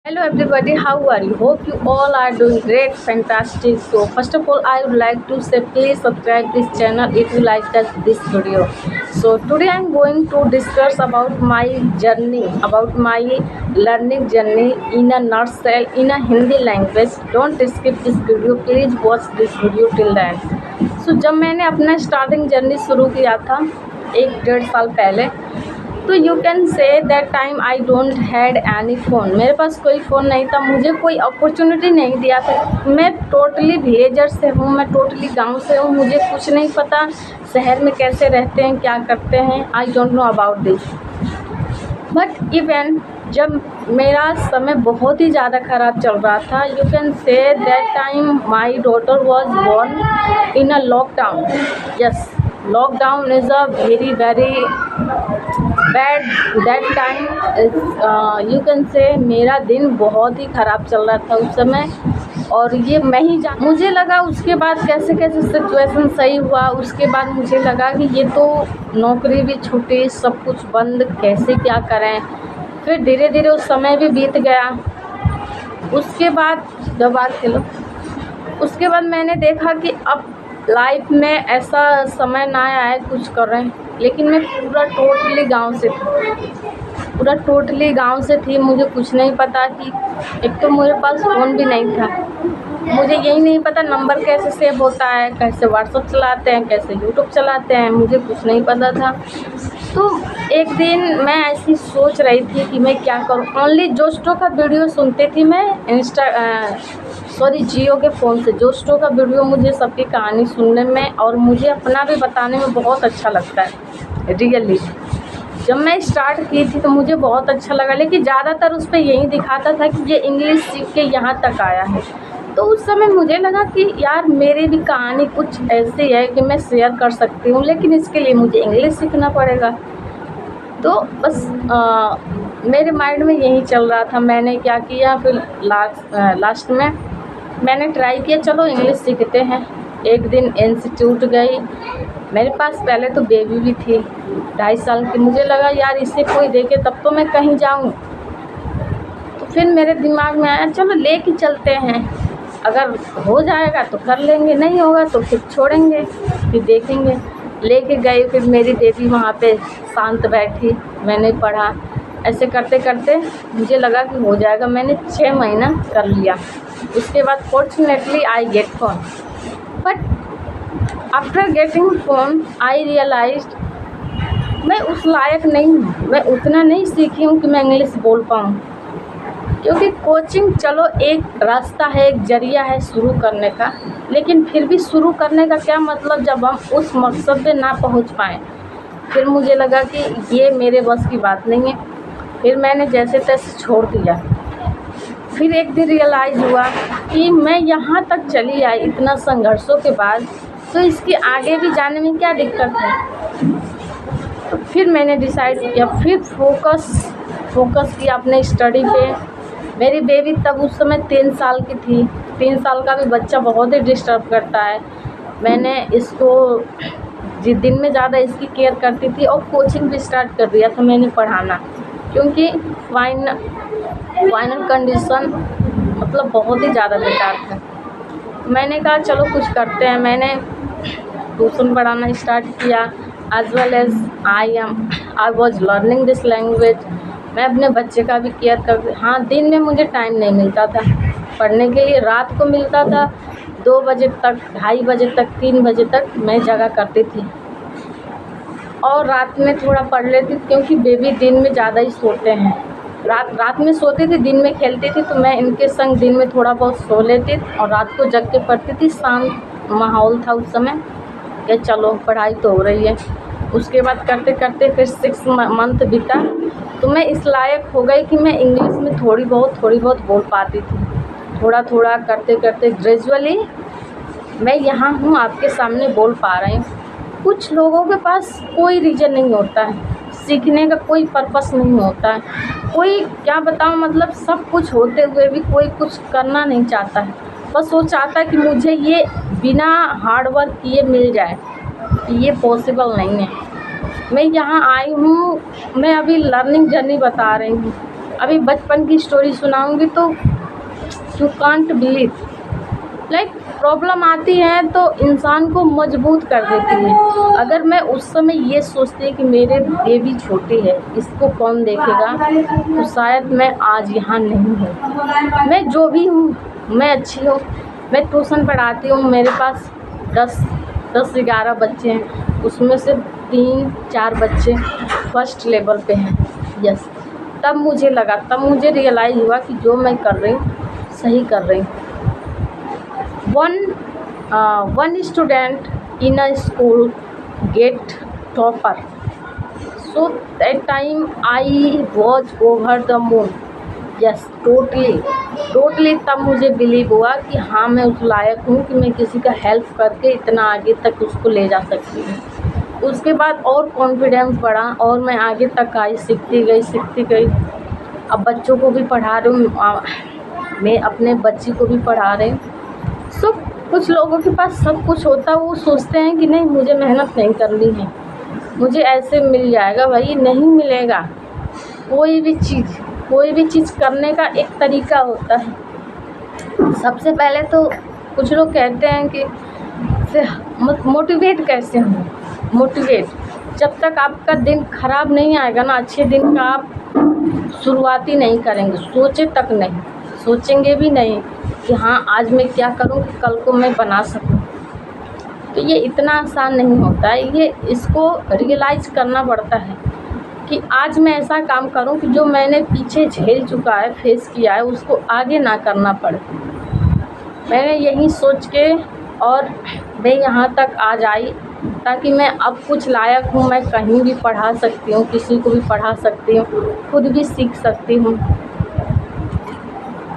Hello everybody, how are you? Hope you all are doing great, fantastic. So first of all, I would like to say please subscribe this channel if you like this video. So today I am going to discuss about my journey, about my learning journey in a nutshell in a Hindi language. Don't skip this video, please watch this video till the end. So जब मैंने अपना starting journey शुरू किया था 1-1.5 साल पहले, तो you can say that time I don't had any phone. मेरे पास कोई फ़ोन नहीं था, मुझे कोई अपॉर्चुनिटी नहीं दिया था। मैं टोटली विलेजर से हूँ, मैं टोटली गांव से हूँ, मुझे कुछ नहीं पता शहर में कैसे रहते हैं, क्या करते हैं। I don't know about this. But even जब मेरा समय बहुत ही ज़्यादा ख़राब चल रहा था, you can say that time my daughter was born in a lockdown. Yes, lockdown is a very bad that time. You can say मेरा दिन बहुत ही ख़राब चल रहा था उस समय, और ये मैं ही मुझे लगा उसके बाद कैसे कैसे सिचुएशन सही हुआ। उसके बाद मुझे लगा कि ये तो नौकरी भी छूटी, सब कुछ बंद, कैसे क्या करें। फिर धीरे धीरे उस समय भी बीत गया। उसके बाद उसके बाद मैंने देखा कि अब लाइफ में ऐसा समय ना आए कुछ कर रहे हैं। लेकिन मैं पूरा टोटली गांव से थी। मुझे कुछ नहीं पता कि एक तो मेरे पास फ़ोन भी नहीं था, मुझे यही नहीं पता नंबर कैसे सेव होता है, कैसे व्हाट्सअप चलाते हैं, कैसे यूट्यूब चलाते हैं, मुझे कुछ नहीं पता था। तो एक दिन मैं ऐसी सोच रही थी कि मैं क्या करूं। ओनली जोस्टो का वीडियो सुनती थी मैं जियो के फ़ोन से। जोस्टो का वीडियो मुझे सबकी कहानी सुनने में और मुझे अपना भी बताने में बहुत अच्छा लगता है रियली। जब मैं स्टार्ट की थी तो मुझे बहुत अच्छा लगा, लेकिन ज़्यादातर उस पर यही दिखाता था कि ये इंग्लिश सीख के यहाँ तक आया है। तो उस समय मुझे लगा कि यार मेरी भी कहानी कुछ ऐसी है कि मैं शेयर कर सकती हूँ, लेकिन इसके लिए मुझे इंग्लिश सीखना पड़ेगा। तो बस मेरे माइंड में यही चल रहा था। मैंने क्या किया, फिर लास्ट में मैंने ट्राई किया, चलो इंग्लिश सीखते हैं। एक दिन इंस्टीट्यूट गई। मेरे पास पहले तो बेबी भी थी 2.5 साल की। मुझे लगा यार इसे कोई देखे तब तो मैं कहीं जाऊँ। तो फिर मेरे दिमाग में आया चलो लेके चलते हैं, अगर हो जाएगा तो कर लेंगे, नहीं होगा तो फिर छोड़ेंगे, फिर देखेंगे। लेके गए। फिर मेरी बेबी वहाँ पे शांत बैठी, मैंने पढ़ा। ऐसे करते करते मुझे लगा कि हो जाएगा। मैंने 6 महीना कर लिया। उसके बाद fortunately I get phone, but after getting phone I realised मैं उस लायक नहीं हूँ, मैं उतना नहीं सीखी हूँ कि मैं इंग्लिश बोल पाऊँ। क्योंकि कोचिंग चलो एक रास्ता है, एक ज़रिया है शुरू करने का, लेकिन फिर भी शुरू करने का क्या मतलब जब हम उस मकसद पे ना पहुंच पाएँ। फिर मुझे लगा कि ये मेरे बस की बात नहीं है। फिर मैंने जैसे तैसे छोड़ दिया। फिर एक दिन रियलाइज़ हुआ कि मैं यहाँ तक चली आई इतना संघर्षों के बाद, तो इसके आगे भी जाने में क्या दिक्कत है। तो फिर मैंने डिसाइड किया, फिर फोकस किया अपने स्टडी पे। मेरी बेबी तब उस समय 3 साल की थी। 3 साल का भी बच्चा बहुत ही डिस्टर्ब करता है। मैंने इसको दिन में ज़्यादा इसकी केयर करती थी और कोचिंग भी स्टार्ट कर दिया था मैंने पढ़ाना, क्योंकि फाइनल कंडीशन मतलब बहुत ही ज़्यादा बेकार था। मैंने कहा चलो कुछ करते हैं। मैंने ट्यूशन पढ़ाना स्टार्ट किया। As well as I was learning this language. मैं अपने बच्चे का भी केयर कर। हाँ, दिन में मुझे टाइम नहीं मिलता था पढ़ने के लिए, रात को मिलता था 2 बजे तक, 2:30 बजे तक, 3 बजे तक मैं जगा करती थी। और रात में थोड़ा पढ़ लेती क्योंकि बेबी दिन में ज़्यादा ही सोते हैं। रात में सोती थी, दिन में खेलती थी, तो मैं इनके संग दिन में थोड़ा बहुत सो लेती और रात को जग के पढ़ती थी। शांत माहौल था उस समय कि चलो पढ़ाई तो हो रही है। उसके बाद करते करते फिर 6 मंथ बीता, तो मैं इस लायक हो गई कि मैं इंग्लिश में थोड़ी बहुत बोल पाती थी। थोड़ा थोड़ा करते करते ग्रेजुअली मैं यहाँ हूँ, आपके सामने बोल पा रही हूँ। कुछ लोगों के पास कोई रीज़न नहीं होता है, सीखने का कोई पर्पस नहीं होता है। कोई क्या बताऊँ, मतलब सब कुछ होते हुए भी कोई कुछ करना नहीं चाहता है। बस वो चाहता है कि मुझे ये बिना हार्ड वर्क किए मिल जाए। ये पॉसिबल नहीं है। मैं यहाँ आई हूँ, मैं अभी लर्निंग जर्नी बता रही हूँ। अभी बचपन की स्टोरी सुनाऊंगी तो you can't believe. Like problem आती है तो इंसान को मजबूत कर देती है। अगर मैं उस समय ये सोचती कि मेरे बेबी छोटी है, इसको कौन देखेगा, तो शायद मैं आज यहाँ नहीं हूँ। मैं जो भी हूँ, मैं अच्छी हूँ। मैं ट्यूशन पढ़ाती हूँ, मेरे पास 10-11 बच्चे हैं, उसमें से 3-4 बच्चे फर्स्ट लेवल पे हैं। यस, तब मुझे रियलाइज़ हुआ कि जो मैं कर रही हूँ सही कर रही हूँ। One student in a school get topper, so that time I was over the moon. Yes, totally तब मुझे बिलीव हुआ कि हाँ, मैं उस लायक हूँ कि मैं किसी का हेल्प करके इतना आगे तक उसको ले जा सकती हूँ। उसके बाद और कॉन्फिडेंस बढ़ा और मैं आगे तक आई, सीखती गई। अब बच्चों को भी पढ़ा रही हूँ, मैं अपने बच्ची को भी पढ़ा रही हूँ। कुछ लोगों के पास सब कुछ होता है, वो सोचते हैं कि नहीं, मुझे मेहनत नहीं करनी है, मुझे ऐसे मिल जाएगा। भाई नहीं मिलेगा। कोई भी चीज़ करने का एक तरीका होता है। सबसे पहले तो कुछ लोग कहते हैं कि मोटिवेट कैसे हो। मोटिवेट, जब तक आपका दिन खराब नहीं आएगा ना, अच्छे दिन का आप शुरुआत ही नहीं करेंगे, सोचेंगे भी नहीं कि हाँ, आज मैं क्या करूँ कि कल को मैं बना सकूँ। तो ये इतना आसान नहीं होता है। ये इसको रियलाइज़ करना पड़ता है कि आज मैं ऐसा काम करूँ कि जो मैंने पीछे झेल चुका है, फेस किया है, उसको आगे ना करना पड़े। मैंने यही सोच के और मैं यहाँ तक आज आई ताकि मैं अब कुछ लायक हूँ। मैं कहीं भी पढ़ा सकती हूँ, किसी को भी पढ़ा सकती हूँ, खुद भी सीख सकती हूँ।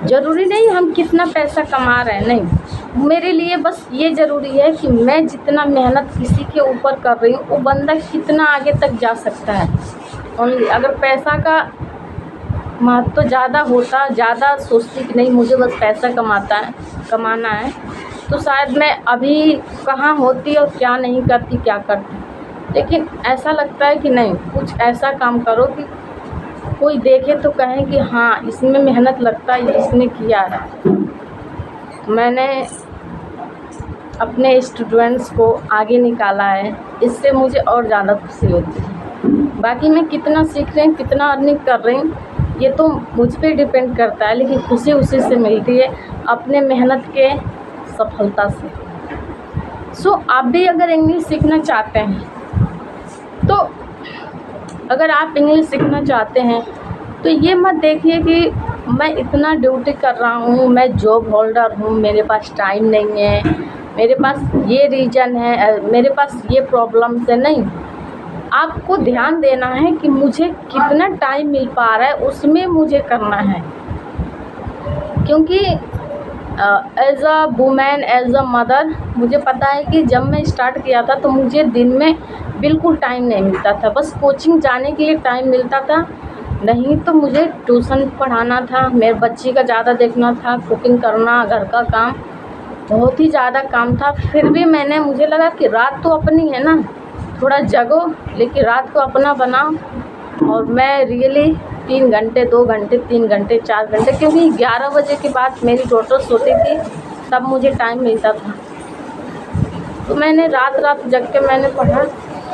ज़रूरी नहीं हम कितना पैसा कमा रहे हैं, नहीं। मेरे लिए बस ये ज़रूरी है कि मैं जितना मेहनत किसी के ऊपर कर रही हूँ, वो बंदा कितना आगे तक जा सकता है। ओनली अगर पैसा का महत्व तो ज़्यादा होता, ज़्यादा सोचती कि नहीं मुझे बस पैसा कमाना है, तो शायद मैं अभी कहाँ होती और क्या नहीं करती, क्या करती। लेकिन ऐसा लगता है कि नहीं, कुछ ऐसा काम करो कि कोई देखे तो कहे कि हाँ, इसमें मेहनत लगता है, इसने किया है। मैंने अपने स्टूडेंट्स को आगे निकाला है, इससे मुझे और ज़्यादा खुशी होती है। बाकी मैं कितना सीख रही हूँ, कितना अर्निंग कर रही हूँ, ये तो मुझ पर डिपेंड करता है, लेकिन खुशी उसी से मिलती है, अपने मेहनत के सफलता से। आप भी अगर इंग्लिश सीखना चाहते हैं, तो अगर आप इंग्लिश सीखना चाहते हैं तो ये मत देखिए कि मैं इतना ड्यूटी कर रहा हूँ, मैं जॉब होल्डर हूँ, मेरे पास टाइम नहीं है, मेरे पास ये रीज़न है, मेरे पास ये प्रॉब्लम्स है। नहीं, आपको ध्यान देना है कि मुझे कितना टाइम मिल पा रहा है, उसमें मुझे करना है। क्योंकि as a women, as a mother, मुझे पता है कि जब मैं स्टार्ट किया था तो मुझे दिन में बिल्कुल टाइम नहीं मिलता था। बस कोचिंग जाने के लिए टाइम मिलता था, नहीं तो मुझे ट्यूशन पढ़ाना था, मेरे बच्ची का ज़्यादा देखना था, कुकिंग करना, घर का काम, बहुत ही ज़्यादा काम था। फिर भी मुझे लगा कि रात तो अपनी है ना, थोड़ा जगो, लेकिन रात को अपना बनाओ। और मैं रियली 3 घंटे, 2 घंटे, 3 घंटे, 4 घंटे, क्योंकि 11 बजे के बाद मेरी डॉटर सोती थी, तब मुझे टाइम मिलता था। तो मैंने रात जग के मैंने पढ़ा।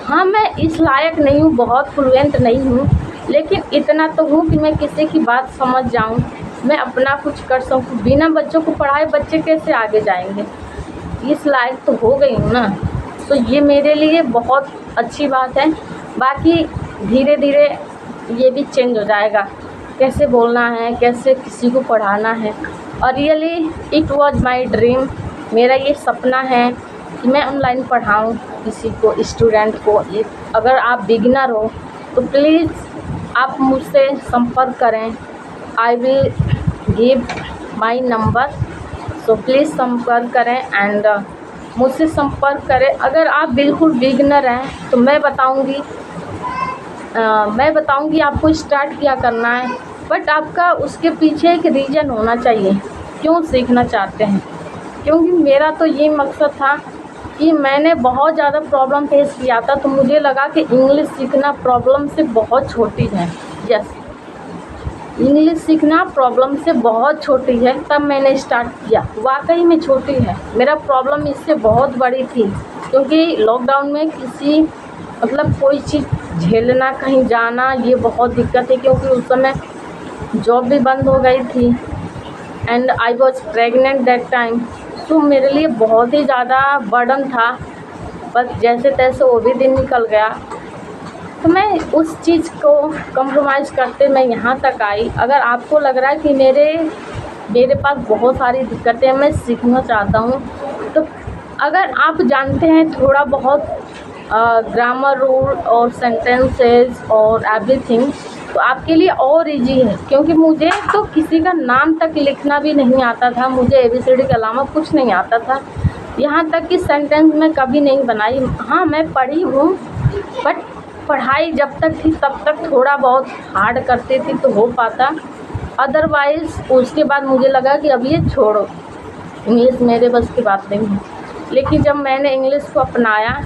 हाँ, मैं इस लायक नहीं हूँ, बहुत फ्लुएंट नहीं हूँ, लेकिन इतना तो हूँ कि मैं किसी की बात समझ जाऊँ, मैं अपना कुछ कर सकूँ। बिना बच्चों को पढ़ाए बच्चे कैसे आगे जाएंगे, इस लायक तो हो गई हूँ ना। तो ये मेरे लिए बहुत अच्छी बात है। बाकी धीरे धीरे ये भी चेंज हो जाएगा, कैसे बोलना है, कैसे किसी को पढ़ाना है। और really it was my dream, मेरा ये सपना है कि मैं ऑनलाइन पढ़ाऊँ किसी को, स्टूडेंट को। अगर आप बिगिनर हो तो प्लीज़ आप मुझसे संपर्क करें, I will give my number, so please संपर्क करें एंड मुझसे संपर्क करें। अगर आप बिल्कुल बिगिनर हैं तो मैं बताऊंगी आपको स्टार्ट क्या करना है, बट आपका उसके पीछे एक रीज़न होना चाहिए क्यों सीखना चाहते हैं। क्योंकि मेरा तो ये मकसद था कि मैंने बहुत ज़्यादा प्रॉब्लम फेस किया था, तो मुझे लगा कि इंग्लिश सीखना प्रॉब्लम से बहुत छोटी है। यस, इंग्लिश सीखना प्रॉब्लम से बहुत छोटी है, तब मैंने स्टार्ट किया। वाकई में छोटी है, मेरा प्रॉब्लम इससे बहुत बड़ी थी, क्योंकि लॉकडाउन में किसी मतलब कोई चीज़ झेलना, कहीं जाना, ये बहुत दिक्कत है, क्योंकि उस समय जॉब भी बंद हो गई थी and I was pregnant that time. तो मेरे लिए बहुत ही ज़्यादा बर्डन था, बस जैसे तैसे वो भी दिन निकल गया। तो मैं उस चीज़ को कंप्रोमाइज़ करते मैं यहाँ तक आई। अगर आपको लग रहा है कि मेरे पास बहुत सारी दिक्कतें हैं, मैं सीखना चाहता हूँ, तो अगर आप जानते हैं थोड़ा बहुत ग्रामर रूल और सेंटेंसेस और एवरीथिंग, तो आपके लिए और इजी है, क्योंकि मुझे तो किसी का नाम तक लिखना भी नहीं आता था। मुझे ABCD के अलावा कुछ नहीं आता था, यहाँ तक कि सेंटेंस मैं कभी नहीं बनाई। हाँ, मैं पढ़ी हूँ, बट पढ़ाई जब तक थी तब तक थोड़ा बहुत हार्ड करती थी तो हो पाता, अदरवाइज़ उसके बाद मुझे लगा कि अब ये छोड़ो, इंग्लिश मेरे बस की बात नहीं है। लेकिन जब मैंने इंग्लिश को अपनाया,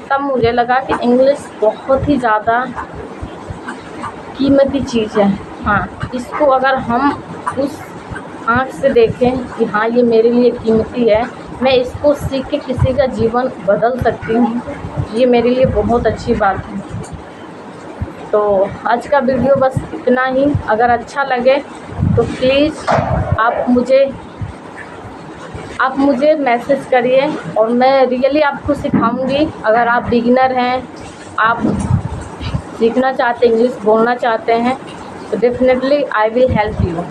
तब मुझे लगा कि इंग्लिश बहुत ही ज़्यादा कीमती चीज़ है। हाँ, इसको अगर हम उस आँख से देखें कि हाँ, ये मेरे लिए कीमती है, मैं इसको सीख के किसी का जीवन बदल सकती हूँ, ये मेरे लिए बहुत अच्छी बात है। तो आज का वीडियो बस इतना ही। अगर अच्छा लगे तो प्लीज़ आप मुझे मैसेज करिए, और मैं रियली आपको सिखाऊंगी। अगर आप बिगिनर हैं, आप सीखना चाहते, इंग्लिश बोलना चाहते हैं, तो definitely I will help you.